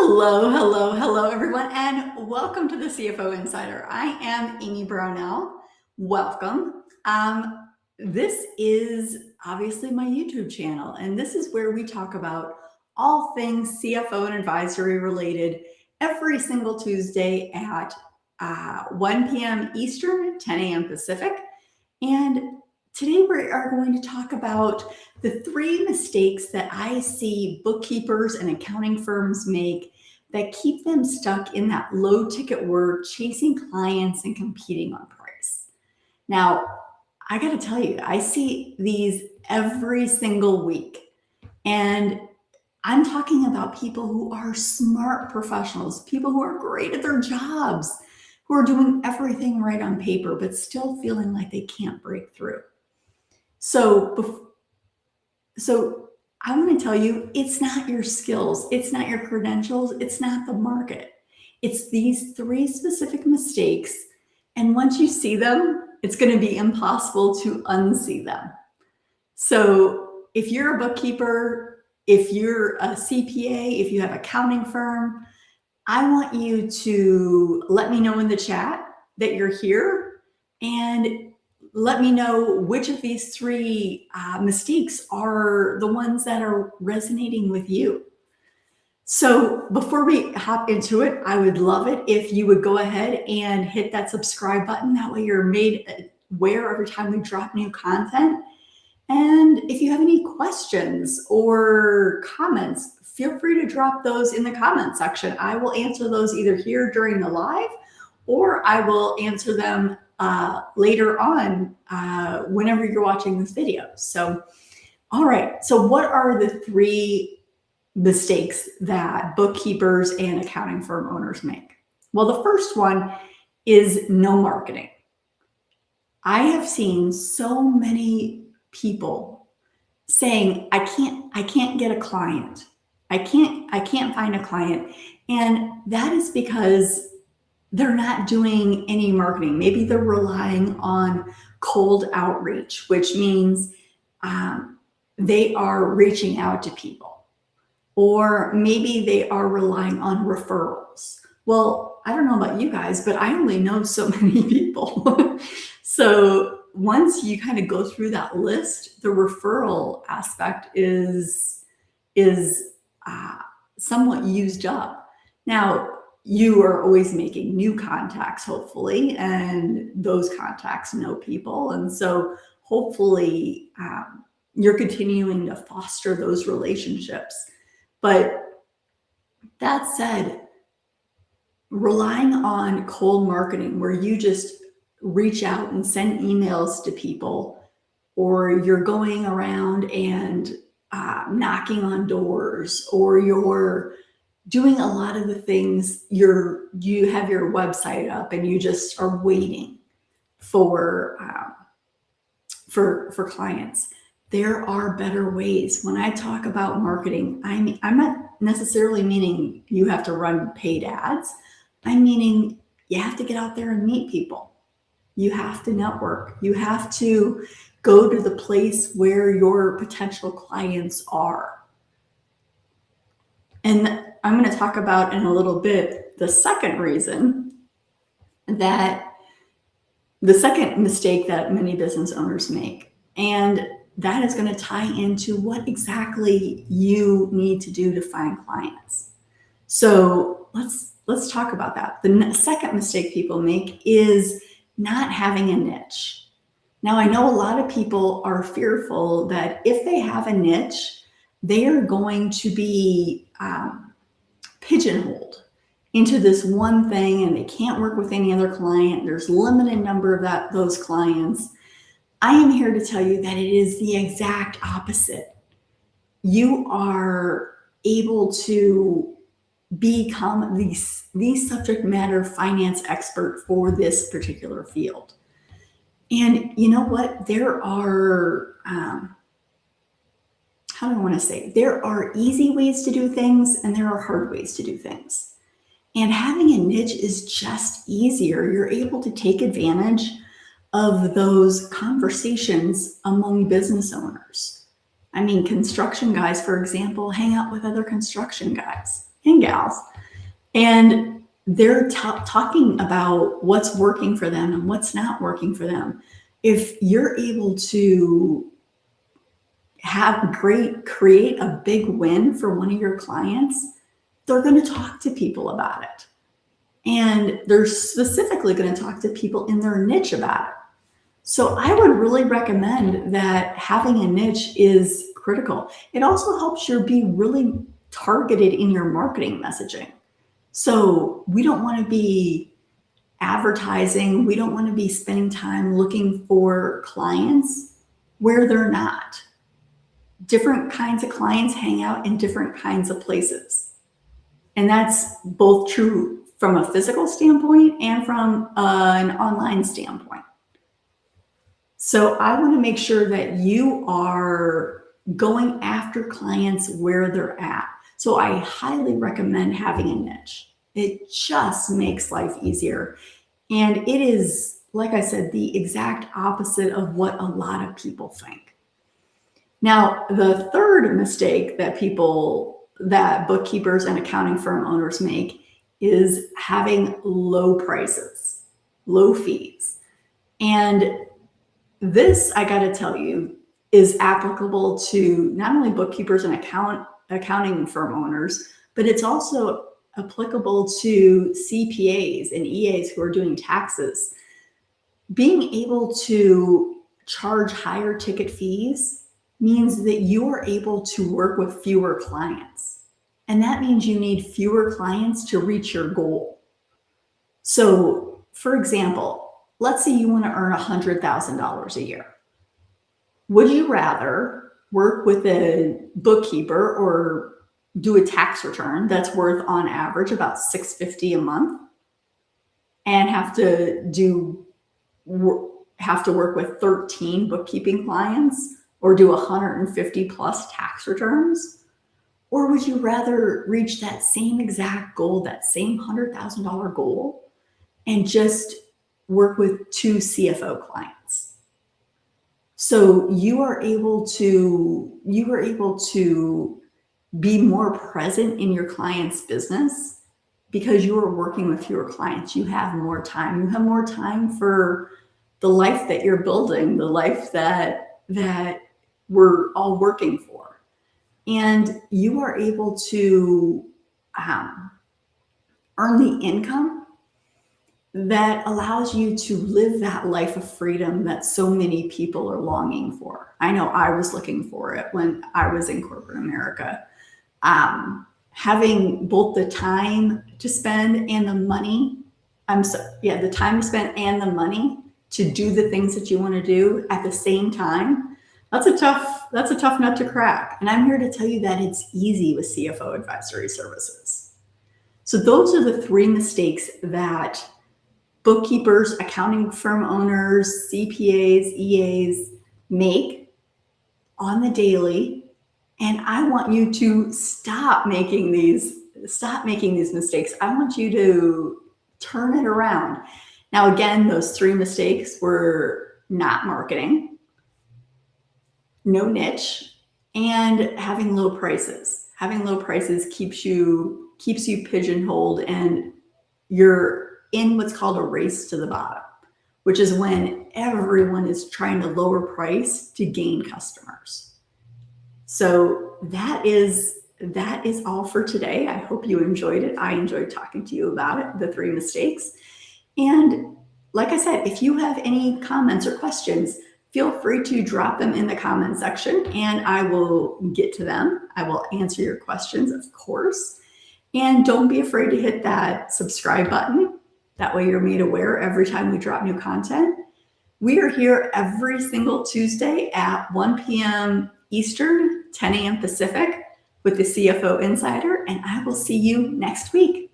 Hello, everyone, and welcome to the CFO Insider. I am Amy Brownell. Welcome. This is obviously my YouTube channel, and this is where we talk about all things CFO and advisory related every single Tuesday at 1 p.m. Eastern, 10 a.m. Pacific. And today we are going to talk about the 3 mistakes that I see bookkeepers and accounting firms make that keep them stuck in that low ticket work, chasing clients and competing on price. Now, I got to tell you, I see these every single week. And I'm talking about people who are smart professionals, people who are great at their jobs, who are doing everything right on paper, but still feeling like they can't break through. So I want to tell you, it's not your skills, it's not your credentials, it's not the market. It's these 3 specific mistakes. And once you see them, it's going to be impossible to unsee them. So if you're a bookkeeper, if you're a CPA, if you have an accounting firm, I want you to let me know in the chat that you're here and let me know which of these 3 mistakes are the ones that are resonating with you. So before we hop into it, I would love it if you would go ahead and hit that subscribe button. That way you're made aware every time we drop new content. And if you have any questions or comments, feel free to drop those in the comment section. I will answer those either here during the live, or I will answer them later on whenever you're watching this video. So, all right. So what are the 3 mistakes that bookkeepers and accounting firm owners make? Well, the first one is no marketing. I have seen so many people saying, I can't get a client. I can't find a client. And that is because they're not doing any marketing. Maybe they're relying on cold outreach, which means they are reaching out to people. Or maybe they are relying on referrals. Well, I don't know about you guys, but I only know so many people. So once you kind of go through that list, the referral aspect is somewhat used up. Now, you are always making new contacts, hopefully, and those contacts know people. And so hopefully you're continuing to foster those relationships. But that said, relying on cold marketing where you just reach out and send emails to people, or you're going around and knocking on doors, or you're doing a lot of the things, you have your website up and you just are waiting for clients. There are better ways. When I talk about marketing, I'm not necessarily meaning you have to run paid ads. I'm meaning you have to get out there and meet people. You have to network. You have to go to the place where your potential clients are. And I'm going to talk about in a little bit the second mistake that many business owners make. And that is going to tie into what exactly you need to do to find clients. So let's talk about that. The second mistake people make is not having a niche. Now, I know a lot of people are fearful that if they have a niche, they are going to be pigeonholed into this one thing and they can't work with any other client. There's a limited number of those clients. I am here to tell you that it is the exact opposite. You are able to become the subject matter finance expert for this particular field. And you know what? There are, there are easy ways to do things and there are hard ways to do things. And having a niche is just easier. You're able to take advantage of those conversations among business owners. I mean, construction guys, for example, hang out with other construction guys and gals. And they're talking about what's working for them and what's not working for them. If you're able to create a big win for one of your clients, they're going to talk to people about it. And they're specifically going to talk to people in their niche about it. So I would really recommend that having a niche is critical. It also helps you be really targeted in your marketing messaging. So we don't want to be advertising. We don't want to be spending time looking for clients where they're not. Different kinds of clients hang out in different kinds of places. And that's both true from a physical standpoint and from an online standpoint. So I want to make sure that you are going after clients where they're at. So I highly recommend having a niche. It just makes life easier. And it is, like I said, the exact opposite of what a lot of people think. Now, the third mistake that bookkeepers and accounting firm owners make is having low prices, low fees. And this, I got to tell you, is applicable to not only bookkeepers and accounting firm owners, but it's also applicable to CPAs and EAs who are doing taxes. Being able to charge higher ticket fees means that you are able to work with fewer clients. And that means you need fewer clients to reach your goal. So, for example, let's say you want to earn $100,000 a year. Would you rather work with a bookkeeper or do a tax return that's worth on average about $650 a month and have to work with 13 bookkeeping clients or do 150 plus tax returns? Or would you rather reach that same exact goal, that same $100,000 goal, and just work with 2 CFO clients? So you are able to be more present in your client's business because you are working with fewer clients. You have more time. You have more time for the life that you're building, the life that we're all working for. And you are able to earn the income that allows you to live that life of freedom that so many people are longing for. I know I was looking for it when I was in corporate America. Having both the time to spend and the money, the time to spend and the money to do the things that you want to do at the same time, that's a tough nut to crack. And I'm here to tell you that it's easy with CFO advisory services. So those are the 3 mistakes that bookkeepers, accounting firm owners, CPAs, EAs make on the daily. And I want you to stop making these mistakes. I want you to turn it around. Now, again, those 3 mistakes were not marketing, no niche, and having low prices. Having low prices keeps you pigeonholed, and you're in what's called a race to the bottom, which is when everyone is trying to lower price to gain customers. So that is all for today. I hope you enjoyed it. I enjoyed talking to you about it, the 3 mistakes. And like I said, if you have any comments or questions, feel free to drop them in the comment section and I will get to them. I will answer your questions, of course. And don't be afraid to hit that subscribe button. That way you're made aware every time we drop new content. We are here every single Tuesday at 1 p.m. Eastern, 10 a.m. Pacific with the CFO Insider, and I will see you next week.